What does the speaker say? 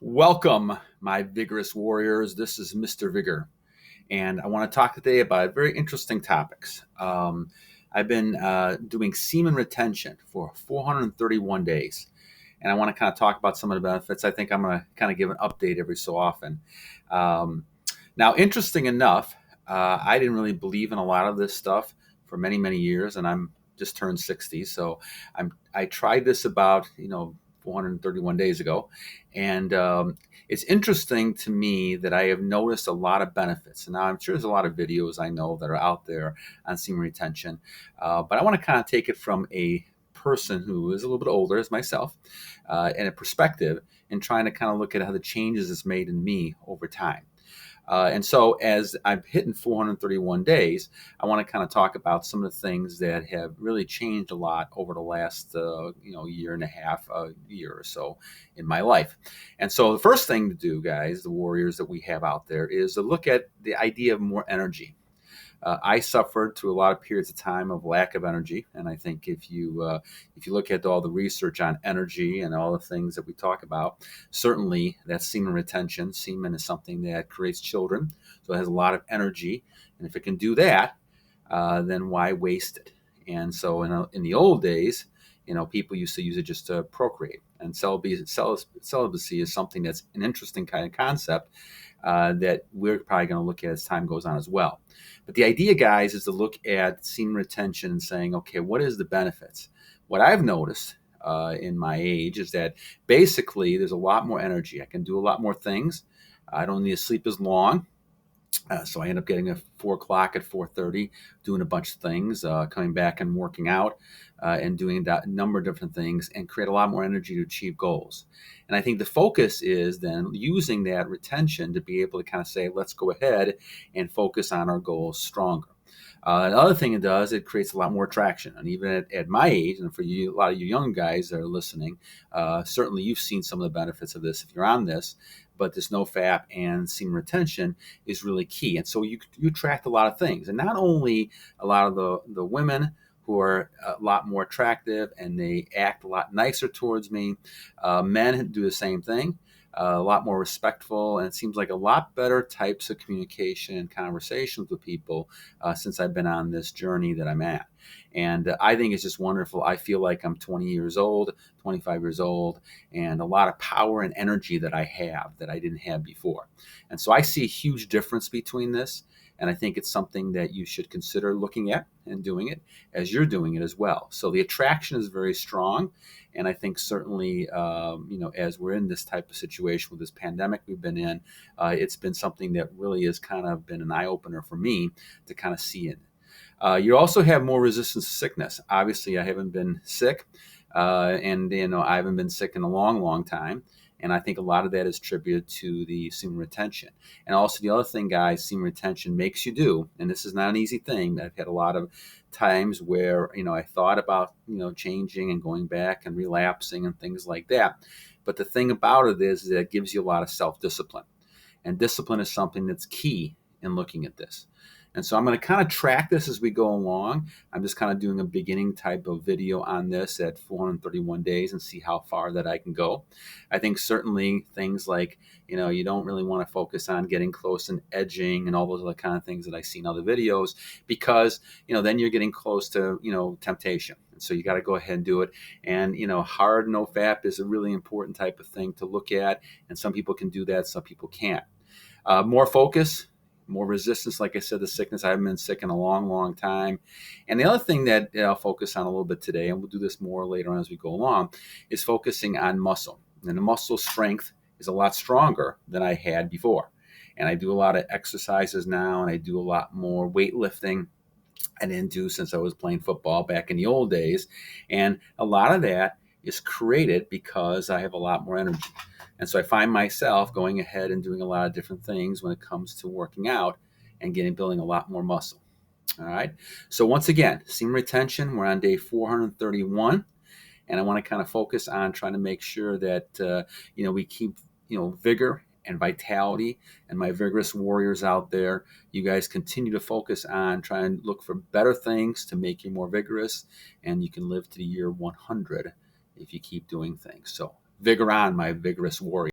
Welcome, my vigorous warriors. This is Mr. Vigor, and I want to talk today about very interesting topics. I've been doing semen retention for 431 days, and I want to kind of talk about some of the benefits. I think I'm going to kind of give an update every so often. Um, Now, interesting enough, I didn't really believe in a lot of this stuff for many, many years, and I'm just turned 60. So I tried this about 431 days ago, and it's interesting to me that I have noticed a lot of benefits. And now I'm sure there's a lot of videos I know that are out there on semen retention, but I want to kind of take it from a person who is a little bit older as myself, and a perspective, and trying to kind of look at how the changes it's made in me over time. And so, as I'm hitting 431 days, I want to kind of talk about some of the things that have really changed a lot over the last, year and a half, year or so in my life. And so, the first thing to do, guys, the warriors that we have out there, is to look at the idea of more energy. I suffered through a lot of periods of time of lack of energy, and I think if you look at all the research on energy and all the things that we talk about, certainly that's semen retention. Semen is something that creates children, so it has a lot of energy, and if it can do that, then why waste it? And so in the old days, people used to use it just to procreate. And celibacy is something that's an interesting kind of concept that we're probably going to look at as time goes on as well. But the idea, guys, is to look at semen retention and saying, okay, what is the benefits? What I've noticed in my age is that basically there's a lot more energy. I can do a lot more things. I don't need to sleep as long. So I end up getting a 4 o'clock at 4:30, doing a bunch of things, coming back and working out, and doing that number of different things, and create a lot more energy to achieve goals. And I think the focus is then using that retention to be able to kind of say, let's go ahead and focus on our goals stronger. Another thing it does, it creates a lot more traction. And even at my age, and for you, a lot of you young guys that are listening, certainly you've seen some of the benefits of this if you're on this. But this no fap and semen retention is really key. And so you attract a lot of things. And not only a lot of the women who are a lot more attractive and they act a lot nicer towards me, men do the same thing. A lot more respectful, and it seems like a lot better types of communication and conversations with people since I've been on this journey that I'm at. And I think it's just wonderful. I feel like I'm 20 years old, 25 years old, and a lot of power and energy that I have that I didn't have before. And so I see a huge difference between this. And I think it's something that you should consider looking at and doing it as you're doing it as well. So the attraction is very strong. And I think certainly, as we're in this type of situation with this pandemic we've been in, it's been something that really has kind of been an eye opener for me to kind of see it. You also have more resistance to sickness. Obviously, I haven't been sick, and I haven't been sick in a long, long time. And I think a lot of that is attributed to the semen retention. And also the other thing, guys, semen retention makes you do, and this is not an easy thing. I've had a lot of times where, I thought about, changing and going back and relapsing and things like that. But the thing about it is that it gives you a lot of self-discipline. And discipline is something that's key in looking at this. And so I'm going to kind of track this as we go along. I'm just kind of doing a beginning type of video on this at 431 days and see how far that I can go. I think certainly things like, you don't really want to focus on getting close and edging and all those other kind of things that I see in other videos because, then you're getting close to, temptation. And so you got to go ahead and do it. And, hard no fap is a really important type of thing to look at. And some people can do that. Some people can't. More focus, more resistance. Like I said, the sickness, I haven't been sick in a long, long time. And the other thing that I'll focus on a little bit today, and we'll do this more later on as we go along, is focusing on muscle. And the muscle strength is a lot stronger than I had before. And I do a lot of exercises now, and I do a lot more weightlifting. I didn't do since I was playing football back in the old days. And a lot of that is created because I have a lot more energy. And so I find myself going ahead and doing a lot of different things when it comes to working out and building a lot more muscle. All right. So once again, semen retention, we're on day 431. And I want to kind of focus on trying to make sure that, we keep, vigor and vitality. And my vigorous warriors out there, you guys continue to focus on trying to look for better things to make you more vigorous. And you can live to the year 100 if you keep doing things. So vigor on, my vigorous warrior.